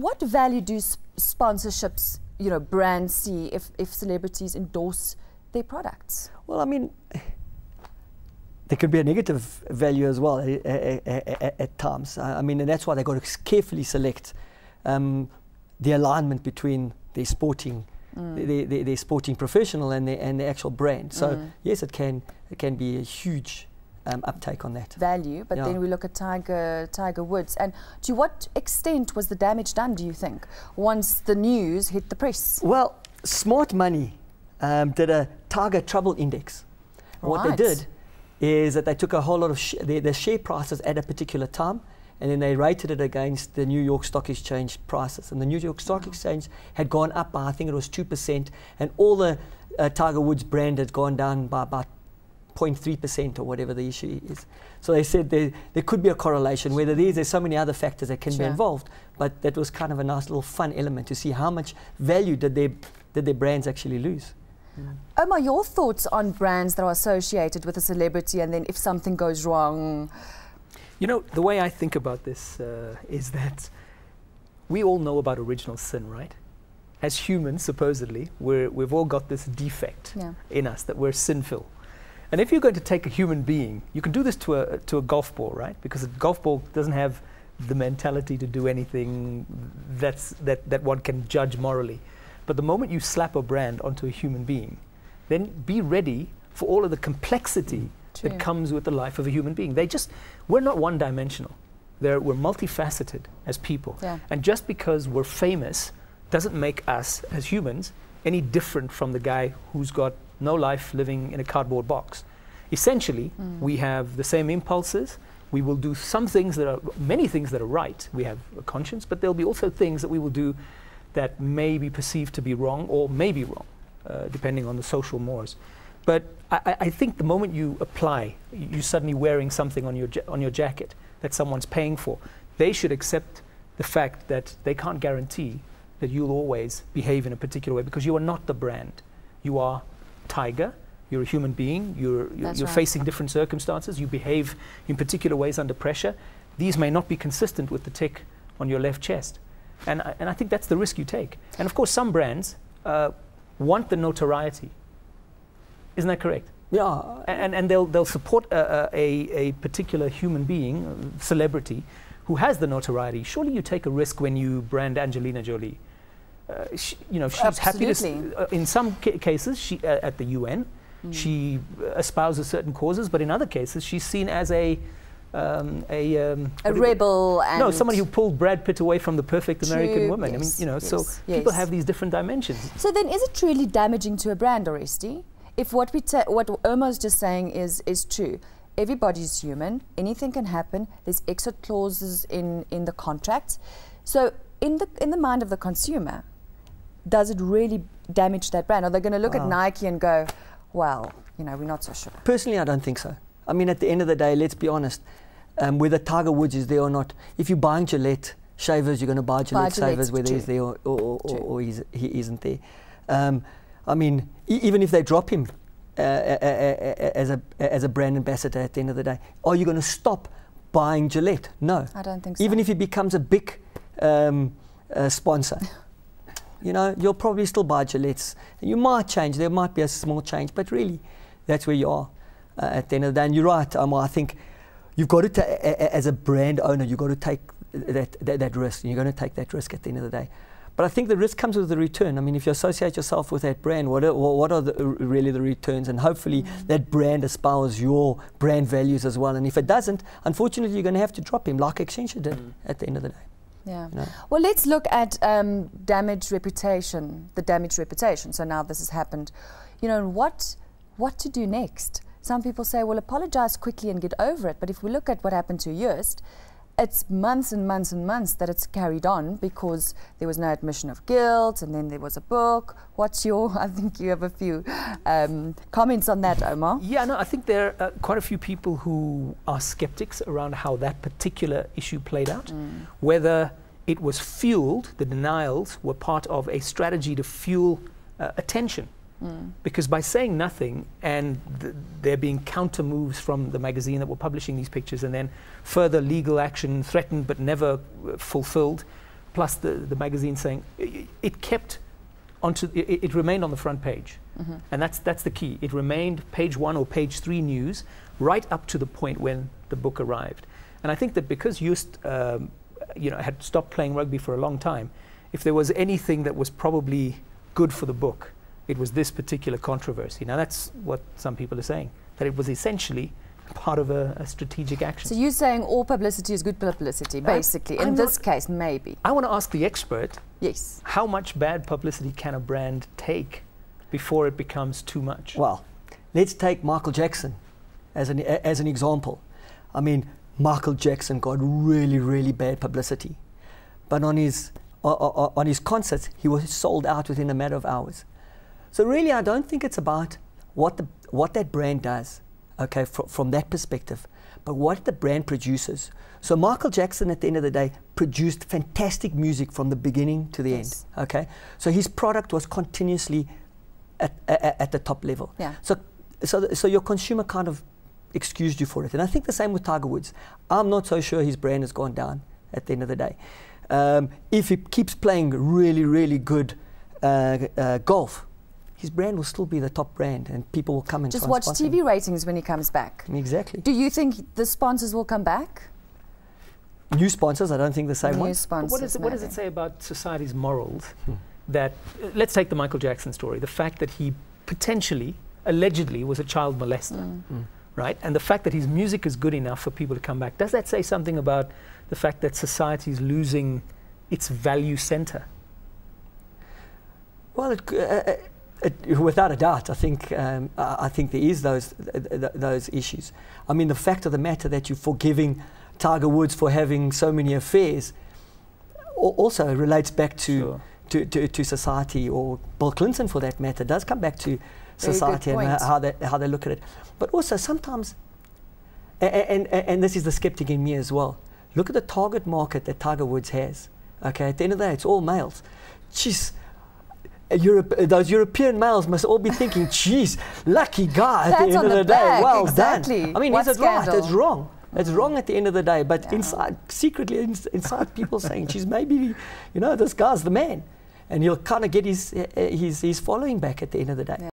what value do sponsorships, you know, brands see if celebrities endorse their products? Well, I mean, there could be a negative value as well at times. I mean, and that's why they've got to carefully select the alignment between their sporting, their sporting professional and the actual brand. So yes, it can be a huge uptake on that value. But then we look at Tiger Woods, and to what extent was the damage done, do you think, once the news hit the press? Well, Smart Money did a Tiger Trouble Index. Right. What they did is that they took a whole lot of their share prices at a particular time, and then they rated it against the New York Stock Exchange prices. And the New York Stock Exchange had gone up by, I think it was 2%, and all the Tiger Woods brand had gone down by about 0.3% or whatever the issue is. So they said there could be a correlation, whether there's so many other factors that can be involved, but that was kind of a nice little fun element to see how much value did their brands actually lose. Omar, your thoughts on brands that are associated with a celebrity, and then if something goes wrong? You know, the way I think about this is that we all know about original sin, right? As humans, supposedly, we've all got this defect in us, that we're sinful. And if you're going to take a human being, you can do this to a golf ball, right? Because a golf ball doesn't have the mentality to do anything that one can judge morally. But the moment you slap a brand onto a human being, then be ready for all of the complexity that comes with the life of a human being. We're not one-dimensional. We're multifaceted as people. And just because we're famous doesn't make us, as humans, any different from the guy who's got no life living in a cardboard box. Essentially, we have the same impulses. We will do many things that are right. We have a conscience, but there'll be also things that we will do that may be perceived to be wrong or may be wrong, depending on the social mores. But I think the moment you apply, you're suddenly wearing something on your jacket that someone's paying for, they should accept the fact that they can't guarantee that you'll always behave in a particular way, because you are not the brand. You are Tiger. You're a human being. You're facing different circumstances. You behave in particular ways under pressure. These may not be consistent with the tick on your left chest. And I think that's the risk you take. And of course, some brands want the notoriety. Isn't that correct? Yeah. And they'll support a particular human being, celebrity, who has the notoriety. Surely you take a risk when you brand Angelina Jolie. You know, she's happy to. In some cases, she at the UN, she espouses certain causes, but in other cases, she's seen as a rebel, and no, somebody who pulled Brad Pitt away from the perfect American woman. I mean, you know, so people have these different dimensions. So then, is it truly damaging to a brand, Oresti? If what Omar's just saying is true, everybody's human. Anything can happen. There's exit clauses in the contract. So in the mind of the consumer, does it really damage that brand? Are they going to look at Nike and go, well, you know, we're not so sure? Personally, I don't think so. I mean, at the end of the day, let's be honest, whether Tiger Woods is there or not, if you're buying Gillette shavers, you're going to buy Gillette shavers whether he's there or he isn't there. I mean, even if they drop him as a brand ambassador at the end of the day, are you going to stop buying Gillette? No. I don't think so. Even if he becomes a big sponsor, you know, you'll probably still buy Gillettes. You might change, there might be a small change, but really, that's where you are at the end of the day. And you're right, Omar, I think you've got to, as a brand owner, you've got to take that risk, and you're going to take that risk at the end of the day. But I think the risk comes with the return. I mean, if you associate yourself with that brand, what are really the returns? And hopefully that brand espouses your brand values as well. And if it doesn't, unfortunately, you're going to have to drop him, like Accenture did at the end of the day. Yeah. You know? Well, let's look at damaged reputation, the damaged reputation. So now this has happened. You know, what to do next? Some people say, well, apologize quickly and get over it. But if we look at what happened to Joost, it's months and months and months that it's carried on because there was no admission of guilt, and then there was a book. What's your, I think you have a few comments on that, Omar. Yeah, no, I think there are quite a few people who are skeptics around how that particular issue played out, whether it was fueled, the denials were part of a strategy to fuel attention. Because by saying nothing and there being counter moves from the magazine that were publishing these pictures, and then further legal action threatened but never fulfilled, plus the magazine saying it kept onto it remained on the front page, and that's the key. It remained page 1 or page 3 news right up to the point when the book arrived. And I think that because Just had stopped playing rugby for a long time, if there was anything that was probably good for the book, it was this particular controversy. Now that's what some people are saying, that it was essentially part of a strategic action. So you're saying all publicity is good publicity, basically. In this case, maybe. I want to ask the expert, yes, how much bad publicity can a brand take before it becomes too much? Well, let's take Michael Jackson as an example. I mean, Michael Jackson got really, really bad publicity, but on his concerts, he was sold out within a matter of hours. So really, I don't think it's about what that brand does, okay, from that perspective, but what the brand produces. So Michael Jackson, at the end of the day, produced fantastic music from the beginning to the end, okay? So his product was continuously at the top level. Yeah. So your consumer kind of excused you for it. And I think the same with Tiger Woods. I'm not so sure his brand has gone down at the end of the day. If he keeps playing really, really good golf, his brand will still be the top brand, and people will come and just watch TV ratings when he comes back. Exactly. Do you think the sponsors will come back? New sponsors, I don't think the same New ones. sponsors, what does it say about society's morals? That let's take the Michael Jackson story. The fact that he potentially, allegedly, was a child molester, right? And the fact that his music is good enough for people to come back. Does that say something about the fact that society is losing its value center? Well, without a doubt, I think there is those issues. I mean, the fact of the matter that you're forgiving Tiger Woods for having so many affairs also relates back to society, or Bill Clinton, for that matter, does come back to society and how they look at it. But also sometimes, and this is the skeptic in me as well. Look at the target market that Tiger Woods has. Okay, at the end of the day, it's all males. Jeez. Those European males must all be thinking, geez, lucky guy at the end of the day. Well done. I mean, is it right? It's wrong. It's wrong at the end of the day. But secretly inside, people saying, geez, maybe, this guy's the man. And he'll kind of get his following back at the end of the day.